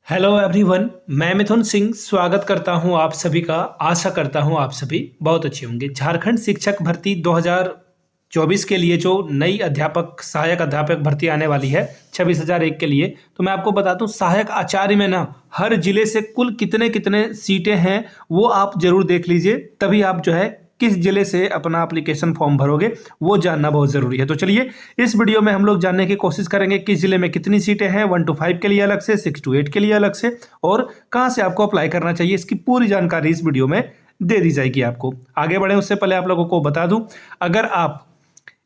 Hello everyone, मैं मिथुन सिंह स्वागत करता हूं आप सभी का। आशा करता हूं आप सभी बहुत अच्छे होंगे। झारखंड शिक्षक भर्ती 2024 के लिए जो नई अध्यापक सहायक अध्यापक भर्ती आने वाली है 26,001 के लिए, तो मैं आपको बता दूं सहायक आचार्य में ना हर जिले से कुल कितने कितने सीटें हैं वो आप जरूर देख लीजिए, तभी आप जो है किस जिले से अपना एप्लीकेशन फॉर्म भरोगे वो जानना बहुत ज़रूरी है। तो चलिए इस वीडियो में हम लोग जानने की कोशिश करेंगे किस जिले में कितनी सीटें हैं, 1 to 5 के लिए अलग से, 6 to 8 के लिए अलग से, और कहां से आपको अप्लाई करना चाहिए, इसकी पूरी जानकारी इस वीडियो में दे दी जाएगी आपको। आगे बढ़े उससे पहले आप लोगों को बता दूं, अगर आप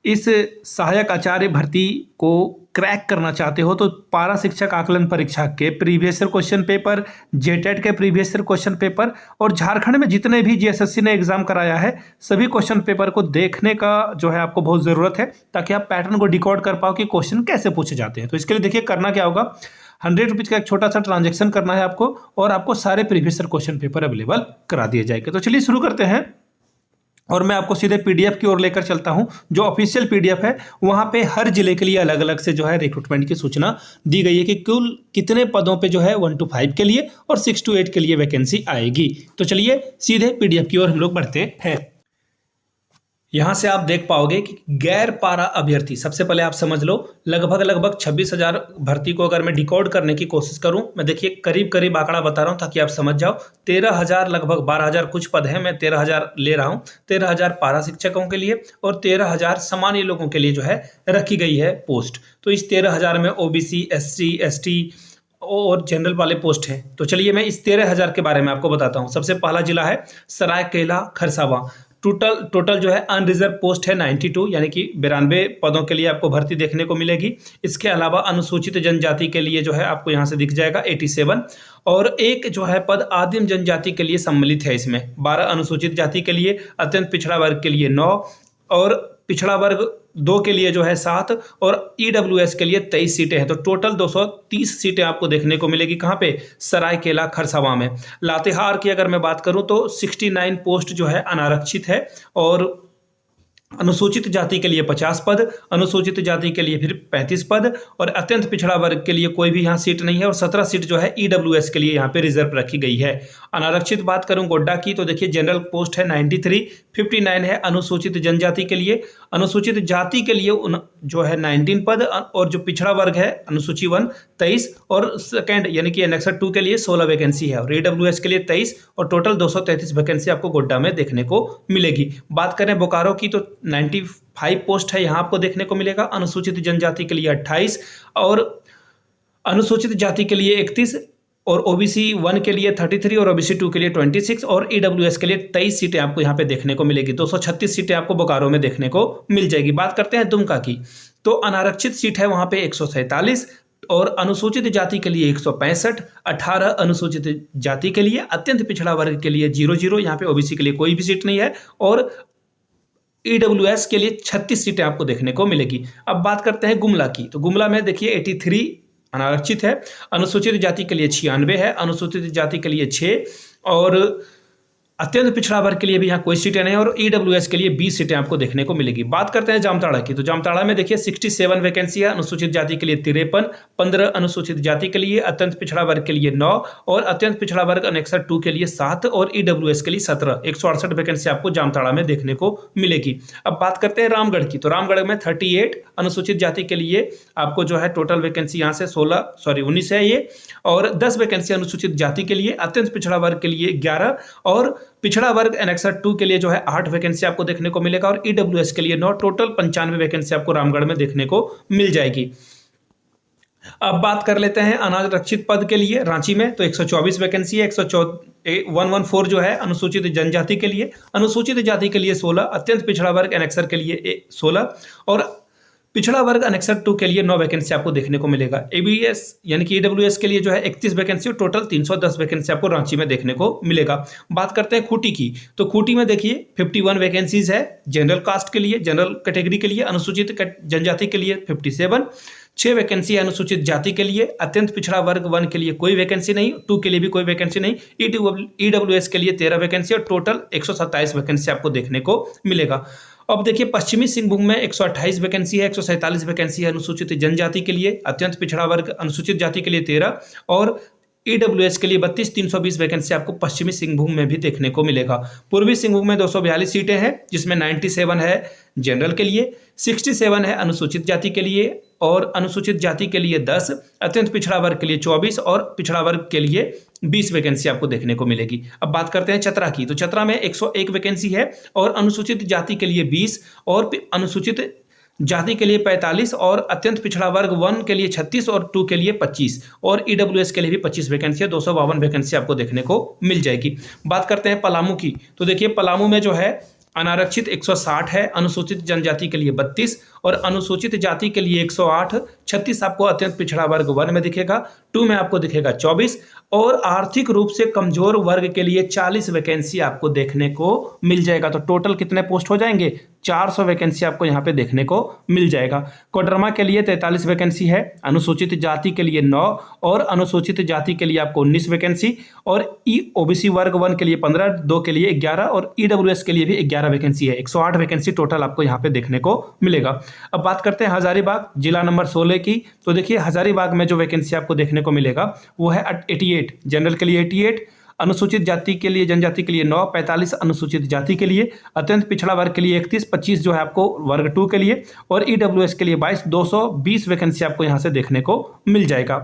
इस सहायक आचार्य भर्ती को क्रैक करना चाहते हो तो पारा शिक्षक आकलन परीक्षा के previous year question paper, JTET के प्रीवियस ईयर क्वेश्चन पेपर और झारखंड में जितने भी जीएसएससी ने एग्जाम कराया है सभी क्वेश्चन पेपर को देखने का जो है आपको बहुत ज़रूरत है, ताकि आप पैटर्न को डिकोड कर पाओ कि क्वेश्चन कैसे पूछे जाते हैं। तो इसके लिए देखिए करना क्या होगा, 100 रुपीज़ का एक छोटा सा ट्रांजेक्शन करना है आपको और आपको सारे previous year question paper available करा दिए जाएंगे। तो चलिए शुरू करते हैं और मैं आपको सीधे पीडीएफ की ओर लेकर चलता हूं। जो ऑफिशियल पीडीएफ है वहां पे हर जिले के लिए अलग अलग से जो है रिक्रूटमेंट की सूचना दी गई है कि कुल कितने पदों पे जो है 1 to 5 के लिए और 6 to 8 के लिए वैकेंसी आएगी। तो चलिए सीधे पीडीएफ की ओर हम लोग बढ़ते हैं। यहां से आप देख पाओगे कि गैर पारा अभ्यर्थी, सबसे पहले आप समझ लो लगभग 26,000 भर्ती को अगर मैं डिकोड करने की कोशिश करूं, मैं देखिए करीब आंकड़ा बता रहा हूं ताकि आप समझ जाओ। 13,000 लगभग 12,000 कुछ पद हैं, मैं 13,000 ले रहा हूं। 13,000 पारा शिक्षकों के लिए और 13,000 सामान्य लोगों के लिए जो है रखी गई है पोस्ट। तो इस 13,000 में ओबीसी, एससी, एसटी और जनरल वाले पोस्ट हैं। तो चलिए मैं इस 13,000 के बारे में आपको बताता हूं। सबसे पहला जिला है सरायकेला खरसावां। टोटल जो है अनरिजर्व पोस्ट है 92, यानी कि 92 पदों के लिए आपको भर्ती देखने को मिलेगी। इसके अलावा अनुसूचित जनजाति के लिए जो है आपको यहाँ से दिख जाएगा 87, और एक जो है पद आदिम जनजाति के लिए सम्मिलित है। इसमें 12 अनुसूचित जाति के लिए, अत्यंत पिछड़ा वर्ग के लिए 9 और पिछड़ा वर्ग 2 के लिए जो है 7 और ईडब्ल्यूएस के लिए 23 सीटें हैं। तो टोटल 230 सीटें आपको देखने को मिलेगी। कहाँ पे? सरायकेला खरसावां में। लातेहार की अगर मैं बात करूं तो 69 पोस्ट जो है अनारक्षित है और अनुसूचित जाति के लिए 50 पद, अनुसूचित जाति के लिए फिर 35 पद और अत्यंत पिछड़ा वर्ग के लिए कोई भी यहाँ सीट नहीं है और 17 सीट जो है ईडब्ल्यूएस के लिए यहाँ पे रिजर्व रखी गई है। अनारक्षित बात करूं गोड्डा की तो देखिए जनरल पोस्ट है 93, 59 है अनुसूचित जनजाति के लिए, अनुसूचित जाति के लिए जो है 19 पद और जो पिछड़ा वर्ग है अनुसूची 1 23 और सेकेंड यानी कि एनेक्सर 2 के लिए 16 वैकेंसी है और ईडब्ल्यूएस के लिए 23 और टोटल 233 वैकेंसी आपको गोड्डा में देखने को मिलेगी। बात करें बोकारो की तो 95 पोस्ट है, यहाँ आपको देखने को मिलेगा। अनुसूचित जनजाति के लिए 28 और अनुसूचित जाति के लिए 31 और ओबीसी 1 के लिए 33 और ओबीसी 2 के लिए 26 और ईडब्ल्यूएस के लिए 23 सीटें आपको यहाँ पे देखने को मिलेगी। 236 सीटें आपको बोकारो में देखने को मिल जाएगी। बात करते हैं दुमका की, तो अनारक्षित सीट है वहाँ पे 147 और अनुसूचित जाति के लिए 165, 18 अनुसूचित जाति के लिए, अत्यंत पिछड़ा वर्ग के लिए 00, यहाँ पे ओबीसी के लिए कोई भी सीट नहीं है और ईडब्ल्यूएस के लिए 36 सीटें आपको देखने को मिलेगी। अब बात करते हैं गुमला की, तो गुमला में देखिए 83 अनारक्षित है, अनुसूचित जाति के लिए 96 है, अनुसूचित जाति के लिए 6 और अत्यंत पिछड़ा वर्ग के लिए भी यहाँ कोई सीटें नहीं और ईडब्ल्यूएस के लिए 20 सीटें आपको देखने को मिलेगी। बात करते हैं जामताड़ा की, तो जामताड़ा में देखिए 67 वैकेंसी है, अनुसूचित जाति के लिए 53, 15 अनुसूचित जाति के लिए, अत्यंत पिछड़ा वर्ग के लिए 9 और अत्यंत पिछड़ा वर्ग अनेक्सर 2 के लिए 7 और ईडब्ल्यूएस के लिए 17, 168 वैकेंसी आपको जामताड़ा में देखने को मिलेगी। अब बात करते हैं रामगढ़ की, तो रामगढ़ में 38 अनुसूचित जाति के लिए आपको जो है टोटल वैकेंसी यहाँ से 19 है ये, और 10 वैकेंसी अनुसूचित जाति के लिए, अत्यंत पिछड़ा वर्ग के लिए 11 और पिछड़ा वर्ग एनेक्सर 2 के लिए जो है 8 वैकेंसी आपको देखने को मिलेगा और ईडब्ल्यूएस के लिए 9, टोटल 95 वैकेंसी आपको रामगढ़ में देखने को मिल जाएगी। अब बात कर लेते हैं अनारक्षित पद के लिए रांची में, तो 124 वैकेंसी है, 114 जो है अनुसूचित जनजाति के लिए, अनुसूचित जाति के लिए 16, अत्यंत पिछड़ा वर्ग एनेक्सर के लिए 16 और पिछड़ा वर्ग अनेक्सर 2 के लिए 9 वैकेंसी आपको देखने को मिलेगा। एबीएस यानी कि ईडब्ल्यूएस के लिए जो है 31 वैकेंसी और टोटल 310 वैकेंसी आपको रांची में देखने को मिलेगा। बात करते हैं खूंटी की, तो खूंटी में देखिए 51 वैकेंसीज है जनरल कास्ट के लिए, जनरल कैटेगरी के लिए, अनुसूचित जनजाति के लिए 57, 6 वैकेंसी है अनुसूचित जाति के लिए, अत्यंत पिछड़ा वर्ग 1 के लिए कोई वैकेंसी नहीं, 2 के लिए भी कोई वैकेंसी नहीं, ईडब्ल्यूएस के लिए 13 वैकेंसी और टोटल 127 वैकेंसी आपको देखने को मिलेगा। अब देखिए पश्चिमी सिंहभूम में 128 वैकेंसी है, 147 वैकेंसी है अनुसूचित जनजाति के लिए, अत्यंत पिछड़ा वर्ग अनुसूचित जाति के लिए 13 और ईडब्ल्यूएस के लिए 32, 320 वैकेंसी आपको पश्चिमी सिंहभूम में भी देखने को मिलेगा। पूर्वी सिंहभूम में 242 सीटें हैं, जिसमें 97 है जनरल के लिए, 67 है अनुसूचित जाति के लिए, और अनुसूचित जाति के लिए 10, अत्यंत पिछड़ा वर्ग के लिए 24 और पिछड़ा वर्ग के लिए 20 वैकेंसी आपको देखने को मिलेगी। अब बात करते हैं चतरा की, तो चतरा में 101 वैकेंसी है और अनुसूचित जाति के लिए 20 और अनुसूचित जाति के लिए 45 और अत्यंत पिछड़ा वर्ग 1 के लिए 36 और 2 के लिए 25 और ईडब्ल्यूएस के लिए भी 25 वैकेंसी है। 252 वैकेंसी आपको देखने को मिल जाएगी। बात करते हैं पलामू की, तो देखिए पलामू में जो है अनारक्षित 160 है, अनुसूचित जनजाति के लिए 32 और अनुसूचित जाति के लिए 108, 36 आपको अत्यंत पिछड़ा वर्ग 1 में दिखेगा, 2 में आपको दिखेगा 24 और आर्थिक रूप से कमजोर वर्ग के लिए 40 वैकेंसी आपको देखने को मिल जाएगा। तो टोटल कितने पोस्ट हो जाएंगे? 400 वैकेंसी आपको यहाँ पे देखने को मिल जाएगा। कोडरमा के लिए 43 वैकेंसी है, अनुसूचित जाति के लिए 9 और अनुसूचित जाति के लिए आपको 19 वैकेंसी और ओबीसी वर्ग 1 के लिए 15, 2 के लिए 11 और ईडब्ल्यूएस के लिए भी 11 वैकेंसी है। 108 वैकेंसी टोटल आपको यहाँ पे देखने को मिलेगा। अब बात करते हैं हजारीबाग जिला नंबर 16 की, तो देखिए हजारीबाग में जो वैकेंसी आपको देखने को मिलेगा वो है 88, जनरल के लिए 88, अनुसूचित जाति के लिए जनजाति के लिए 9, 45 अनुसूचित जाति के लिए, अत्यंत पिछड़ा वर्ग के लिए 31, 25 जो है आपको वर्ग 2 के लिए और ईडब्ल्यूएस के लिए 22, 220 वैकेंसी आपको यहाँ से देखने को मिल जाएगा।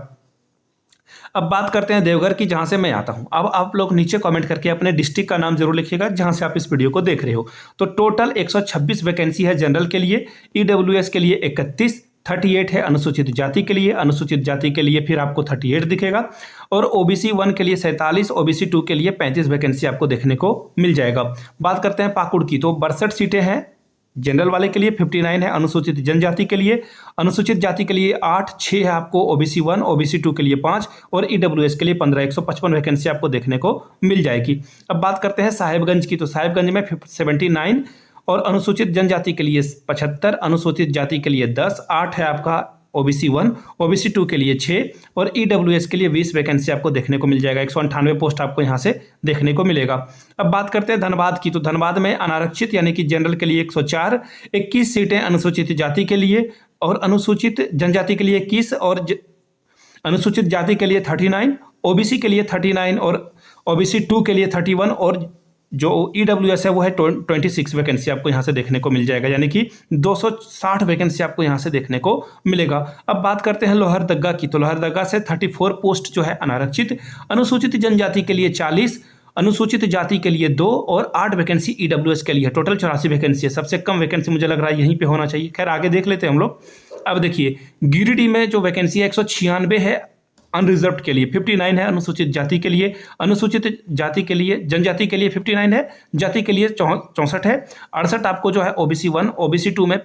अब बात करते हैं देवघर की, जहां से मैं आता हूं। अब आप लोग नीचे कमेंट करके अपने डिस्ट्रिक्ट का नाम जरूर लिखिएगा जहां से आप इस वीडियो को देख रहे हो। तो टोटल 126 वैकेंसी है जनरल के लिए, ईडब्ल्यूएस के लिए 31, 38 है अनुसूचित जाति के लिए, अनुसूचित जाति के लिए फिर आपको 38 दिखेगा और ओबीसी 1 के लिए 47, ओबीसी 2 के लिए 35 वैकेंसी आपको देखने को मिल जाएगा। बात करते हैं पाकुड़ की, तो 62 सीटें हैं जनरल वाले के लिए, 59 है अनुसूचित जनजाति के लिए, अनुसूचित जाति के लिए 8, 6 है आपको ओबीसी 1, ओबीसी 2 के लिए 5 और ईडब्ल्यूएस के लिए 15, 155 वैकेंसी आपको देखने को मिल जाएगी। अब बात करते हैं साहेबगंज की, तो साहेबगंज में 79 और अनुसूचित जनजाति के लिए 75, अनुसूचित जाति के लिए 10, 8 है आपका ओबीसी 1, ओबीसी 2 के लिए 6 और ईडब्ल्यूएस के लिए 20 वैकेंसी आपको देखने को मिल जाएगा। 198 पोस्ट आपको यहाँ से देखने को मिलेगा। अब बात करते हैं धनबाद की, तो धनबाद में अनारक्षित यानी कि जनरल के लिए 104, 21 सीटें अनुसूचित जाति के लिए और अनुसूचित जनजाति के लिए 21 और अनुसूचित जाति के लिए 39, ओबीसी के लिए 39 और ओबीसी 2 के लिए 31 और जो ईडब्ल्यूएस है वो है 26 वैकेंसी आपको यहाँ से देखने को मिल जाएगा, यानी कि 260 वैकेंसी आपको यहाँ से देखने को मिलेगा। अब बात करते हैं लोहरदग्गा की, तो लोहरदग्गा से 34 पोस्ट जो है अनारक्षित, अनुसूचित जनजाति के लिए 40, अनुसूचित जाति के लिए 2 और 8 वैकेंसी ईडब्ल्यूएस के लिए, टोटल 84 वैकेंसी है। सबसे कम वैकेंसी मुझे लग रहा है यहीं पे होना चाहिए। खैर आगे देख लेते हैं हम लोग। अब देखिए गिरिडीह में जो वैकेंसी है 196 है अनरिजर्व्ड के लिए, 59 है अनुसूचित जाति के लिए, अनुसूचित जाति के लिए जनजाति के लिए 59 है, जाति के लिए 64 है, 68 आपको जो है ओबीसी 1, ओबीसी 2 में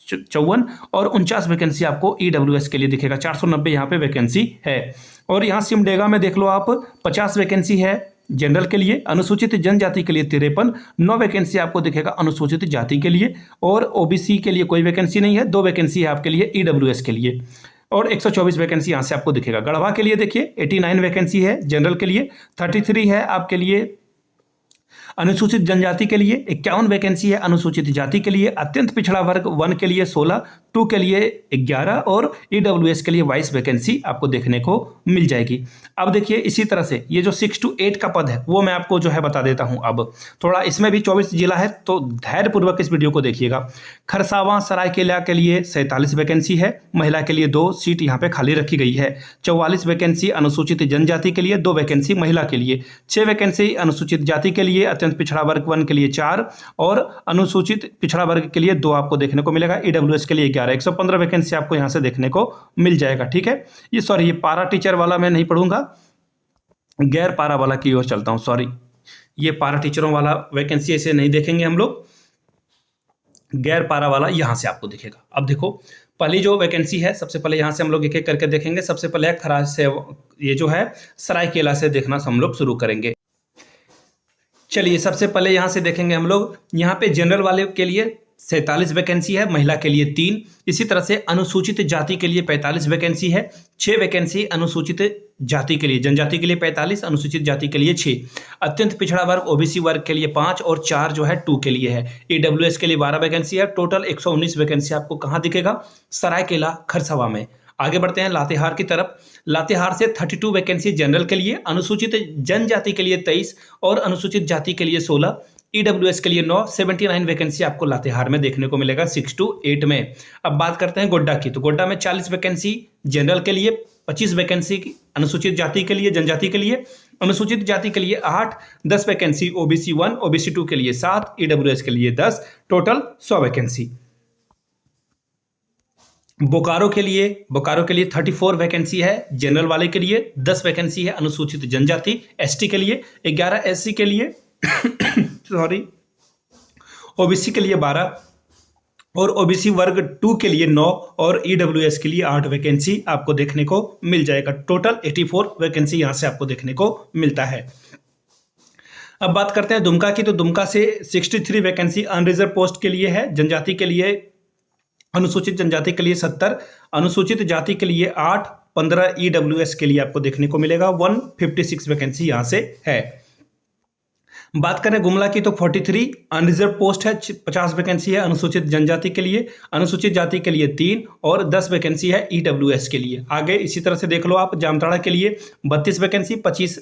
54 और 49 वैकेंसी आपको ईडब्ल्यूएस के लिए दिखेगा। 490 यहाँ पे वैकेंसी है। और यहाँ सिमडेगा में देख लो आप 50 वैकेंसी है जनरल के लिए, अनुसूचित जनजाति के लिए 53, 9 वैकेंसी आपको दिखेगा अनुसूचित जाति के लिए और ओबीसी के लिए कोई वैकेंसी नहीं है, 2 वैकेंसी है आपके लिए ईडब्ल्यूएस के लिए और 124 वैकेंसी यहाँ से आपको दिखेगा। गढ़वा के लिए देखिए 89 वैकेंसी है जनरल के लिए, 33 है आपके लिए अनुसूचित जनजाति के लिए, 51 वैकेंसी है अनुसूचित जाति के लिए, अत्यंत पिछड़ा वर्ग 1 के लिए 16, 2 के लिए 11 और ईडब्ल्यूएस के लिए 22 वैकेंसी आपको देखने को मिल जाएगी। अब देखिए इसी तरह से ये जो 6 to 8 का पद है वो मैं आपको जो है बता देता हूं। अब थोड़ा इसमें भी 24 जिला है तो धैर्यपूर्वक इस वीडियो को देखिएगा। खरसावां सरायकेला के लिए 47 वैकेंसी है, महिला के लिए 2 सीट यहाँ पे खाली रखी गई है। 44 वैकेंसी अनुसूचित जनजाति के लिए, 2 वैकेंसी महिला के लिए, 6 वैकेंसी अनुसूचित जाति के लिए, अत्यंत पिछड़ा वर्ग 1 के लिए 4 और अनुसूचित पिछड़ा वर्ग के लिए 2 आपको देखने को मिलेगा। ईडब्ल्यूएस के लिए 11, 115 वैकेंसी आपको यहाँ से देखने को मिल जाएगा। ठीक है, ये सॉरी ये पारा टीचर वाला मैं नहीं पढ़ूंगा, गैर पारा वाला की ओर चलता हूँ। सॉरी, ये पारा टीचरों वाला वैकेंसी ऐसे नहीं देखेंगे हम लोग, गैर पारा वाला यहाँ से आपको दिखेगा। अब देखो पहली जो वैकेंसी है सबसे पहले यहाँ से हम लोग एक एक करके देखेंगे। सबसे पहले खराज से ये जो है सरायकेला से देखना हम लोग शुरू करेंगे। चलिए सबसे पहले यहाँ से देखेंगे हम लोग। यहाँ पे जनरल वाले के लिए 47 वैकेंसी है, महिला के लिए 3। इसी तरह से अनुसूचित जाति के लिए 45 वैकेंसी है, 6 वैकेंसी अनुसूचित जाति के लिए, जनजाति के लिए 45, अनुसूचित जाति के लिए 6, अत्यंत पिछड़ा वर्ग ओबीसी वर्ग के लिए 5 और 4 जो है 2 के लिए है। ईडब्ल्यूएस के लिए 12 वैकेंसी है। टोटल 119 वैकेंसी आपको कहाँ दिखेगा? सरायकेला खरसावां में। आगे बढ़ते हैं लातेहार की तरफ। लातेहार से 32 वैकेंसी जनरल के लिए, अनुसूचित जनजाति के लिए 23 और अनुसूचित जाति के लिए 16, ईडब्ल्यूएस के लिए 9, 79 वैकेंसी आपको लातेहार में देखने को मिलेगा 6 to 8 में। अब बात करते हैं गोड्डा की, तो गोड्डा में 40 वैकेंसी जनरल के लिए, 25 वैकेंसी अनुसूचित जाति के लिए, जनजाति के लिए, अनुसूचित जाति के लिए 8, 10 वैकेंसी ओबीसी 1, ओबीसी 2 के लिए 7, ईडब्ल्यूएस के लिए 10, टोटल 100 वैकेंसी। बोकारो के लिए 34 वैकेंसी है जनरल वाले के लिए, 10 वैकेंसी है अनुसूचित जनजाति एसटी के लिए, 11 एससी के लिए सॉरी, ओबीसी के लिए 12 और ओबीसी वर्ग 2 के लिए 9 और ईडब्ल्यूएस के लिए 8 वैकेंसी आपको देखने को मिल जाएगा। टोटल 84 वैकेंसी यहां से आपको देखने को मिलता है। अब बात करते हैं दुमका की, तो दुमका से 63 वैकेंसी अनरिजर्व पोस्ट के लिए है, जनजाति के लिए, अनुसूचित जनजाति के लिए 70, अनुसूचित जाति के लिए 8, 15 ईडब्ल्यूएस के लिए आपको देखने को मिलेगा। 156 वैकेंसी यहां से है। बात करें गुमला की, तो 43 अनरिजर्व पोस्ट है, 50 वैकेंसी है अनुसूचित जनजाति के लिए, अनुसूचित जाति के लिए 3 और 10 वैकेंसी है ईडब्ल्यूएस के लिए। आगे इसी तरह से देख लो आप, जामताड़ा के लिए 32 वैकेंसी, 25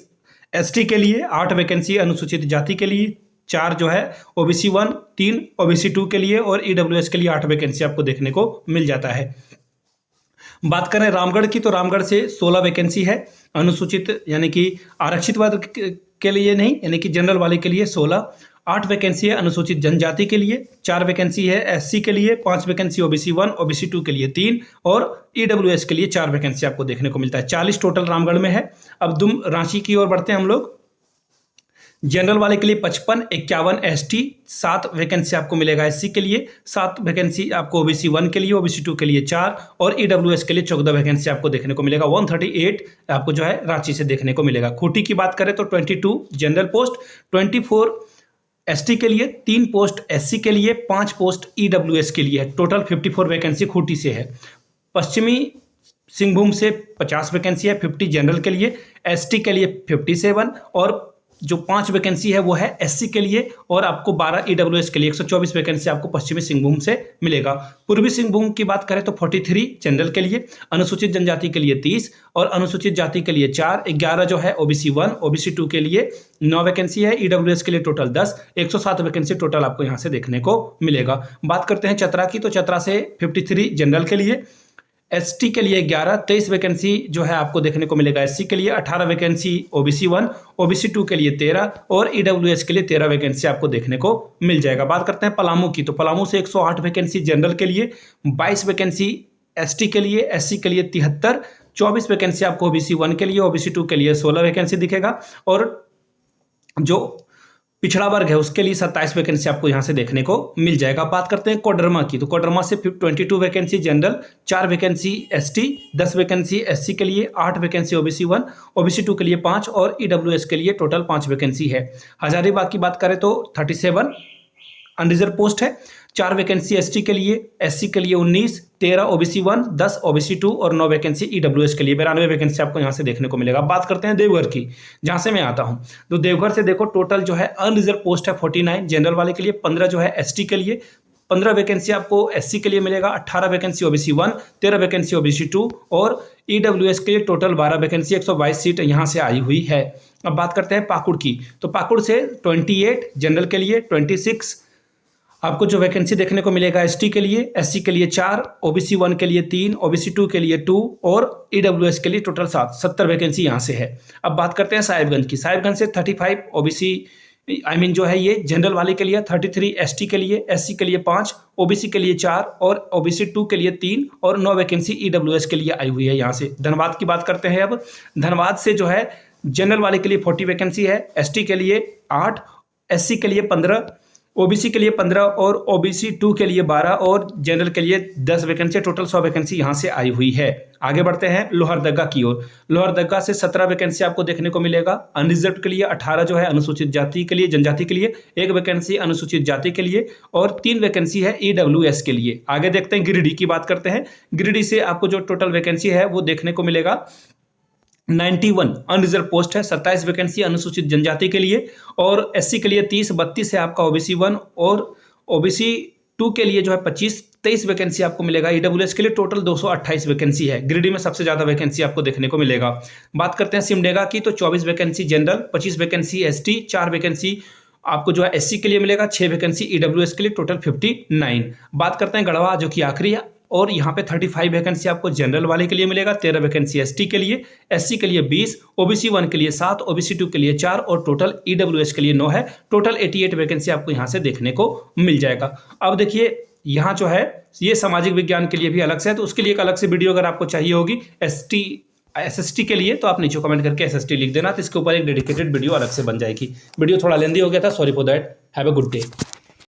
एसटी के लिए, 8 वैकेंसी अनुसूचित जाति के लिए, 4 जो है ओबीसी 1, 3 ओबीसी 2 के लिए और ईडब्ल्यूएस के लिए 8 वैकेंसी आपको देखने को मिल जाता है। बात करें रामगढ़ की, तो रामगढ़ से 16 वैकेंसी है अनुसूचित यानी कि आरक्षित वर्ग के लिए नहीं, यानी कि जनरल वाले के लिए 16, 8 वैकेंसी है अनुसूचित जनजाति के लिए, 4 वैकेंसी है एससी के लिए, 5 वैकेंसी ओबीसी 1, ओबीसी 2 के लिए 3 और ईडब्ल्यूएस के लिए 4 वैकेंसी आपको देखने को मिलता है। 40 टोटल रामगढ़ में है। अब रांची की ओर बढ़ते हैं हम लोग। जनरल वाले के लिए 55, 51 एसटी, 7 वैकेंसी आपको मिलेगा एससी के लिए, 7 वैकेंसी आपको ओबीसी 1 के लिए, ओबीसी 2 के लिए 4 और ईडब्ल्यूएस के लिए 14 वैकेंसी आपको देखने को मिलेगा। 138 आपको जो है रांची से देखने को मिलेगा। खूंटी की बात करें तो 22 जनरल पोस्ट, 24 एसटी के लिए, 3 पोस्ट एससी के लिए, 5 पोस्ट ईडब्ल्यूएस के लिए, टोटल 54 वैकेंसी खूंटी से है। पश्चिमी सिंहभूम से 50 वैकेंसी है, 50 जनरल के लिए, एसटी के लिए 57 और जो 5 वैकेंसी है वो है एससी के लिए और आपको 12 ईडब्ल्यूएस के लिए 124 वैकेंसी आपको पश्चिमी सिंहभूम से मिलेगा। पूर्वी सिंहभूम की बात करें तो 43 जनरल के लिए, अनुसूचित जनजाति के लिए 30 और अनुसूचित जाति के लिए 4, 11 जो है ओबीसी 1, ओबीसी 2 के लिए 9 वैकेंसी है, ईडब्ल्यूएस के लिए टोटल 10, 107 वैकेंसी टोटल आपको यहाँ से देखने को मिलेगा। बात करते हैं चतरा की, तो चतरा से 53 जनरल के लिए, एसटी के लिए 11, 23 वैकेंसी जो है आपको देखने को मिलेगा एससी के लिए, 18 वैकेंसी ओबीसी 1, ओबीसी 2 के लिए 13 और ईडब्ल्यूएस के लिए 13 वैकेंसी आपको देखने को मिल जाएगा। बात करते हैं पलामू की, तो पलामू से 108 वैकेंसी जनरल के लिए, 22 वैकेंसी एसटी के लिए, एससी के लिए 73, 24 वैकेंसी आपको ओबीसी 1 के लिए, ओबीसी 2 के लिए 16 वैकेंसी दिखेगा और जो पिछड़ा वर्ग है उसके लिए 27 वैकेंसी आपको यहां से देखने को मिल जाएगा। बात करते हैं कोडरमा की, तो कोडरमा से 22 vacancy general, 4 vacancy ST, 10 vacancy SC के लिए, 8 वैकेंसी ओबीसी 1, ओबीसी 2 के लिए 5 और ईडब्ल्यूएस के लिए टोटल 5 वैकेंसी है। हजारीबाग की बात करें तो 37 अनरिजर्व पोस्ट है, 4 वैकेंसी एसटी के लिए, एससी के लिए 19, 13 ओबीसी 1, 10 ओबीसी 2 और 9 वैकेंसी ईडब्ल्यूएस के लिए, 92 वैकेंसी आपको यहां से देखने को मिलेगा। बात करते हैं देवघर की, जहां से मैं आता हूं, तो देवघर से देखो टोटल जो है अनरिजर्व पोस्ट है 49 जनरल वाले के लिए, 15 जो है एसटी के लिए, 15 वैकेंसी आपको एससी के लिए मिलेगा, 18 वैकेंसी ओबीसी 1, 13 वैकेंसी ओबीसी 2 और ईडब्ल्यूएस के लिए टोटल 12 वैकेंसी, 122 सीट यहां से आई हुई है। अब बात करते हैं पाकुड़ की, तो पाकुड़ से 28 जनरल के लिए, 26 आपको जो वैकेंसी देखने को मिलेगा एसटी के लिए, एससी के लिए 4, ओबीसी 1 के लिए 3, ओबीसी 2 के लिए 2 और ईडब्ल्यूएस के लिए टोटल 7, 70 वैकेंसी यहाँ से है। अब बात करते हैं साहिबगंज की, साहिबगंज से 35 ओबीसी जो है ये जनरल वाले के लिए, 33 एसटी के लिए, एससी के लिए 5, ओबीसी के लिए 4 और ओबीसी 2 के लिए 3 और 9 वैकेंसी ईडब्ल्यूएस के लिए आई हुई है यहाँ से। धनबाद की बात करते हैं। अब धनबाद से जो है जनरल वाले के लिए 40 वैकेंसी है, एसटी के लिए 8, एससी के लिए 15, ओबीसी के लिए 15 और ओबीसी 2 के लिए 12 और जनरल के लिए 10 वैकेंसी, टोटल 100 वैकेंसी यहां से आई हुई है। आगे बढ़ते हैं लोहरदगा की ओर, लोहरदगा से 17 वैकेंसी आपको देखने को मिलेगा, अनरिजर्व के लिए 18 जो है अनुसूचित जाति के लिए, जनजाति के लिए, 1 वैकेंसी अनुसूचित जाति के लिए और 3 वैकेंसी है ईडब्ल्यूएस के लिए। आगे देखते हैं गिरिडीह की बात करते हैं, गिरिडीह से आपको जो टोटल वैकेंसी है वो देखने को मिलेगा 91 अनरिजर्व पोस्ट है, 27 वैकेंसी अनुसूचित जनजाति के लिए और एससी के लिए 30, 32 है आपका ओबीसी 1 और ओबीसी 2 के लिए जो है 25, 23 वैकेंसी आपको मिलेगा। ईडब्ल्यूएस के लिए टोटल 228 वैकेंसी है। गिरिडीह में सबसे ज़्यादा वैकेंसी आपको देखने को मिलेगा। बात करते हैं सिमडेगा की, तो 24 vacancy general, 25 vacancy ST, 4 vacancy आपको जो है एससी के लिए मिलेगा, 6 वैकेंसी ईडब्ल्यूएस के लिए, टोटल 59। बात करते हैं गढ़वा जो कि आखिरी है, और यहाँ पे 35 वैकेंसी आपको जनरल वाले के लिए मिलेगा, 13 वैकेंसी एसटी के लिए, एससी के लिए 20, ओबीसी 1 के लिए 7, ओबीसी 2 के लिए 4 और टोटल ईडब्ल्यूएस के लिए 9 है। टोटल 88 वैकेंसी आपको यहाँ से देखने को मिल जाएगा। अब देखिए यहाँ जो है ये सामाजिक विज्ञान के लिए भी अलग से है, तो उसके लिए एक अलग से वीडियो अगर आपको चाहिए होगी एसएसटी के लिए, तो आप नीचे कमेंट करके एसएसटी लिख देना, तो इसके ऊपर एक डेडिकेटेड वीडियो अलग से बन जाएगी। वीडियो थोड़ा लेंदी हो गया था, sorry for that. Have a good day.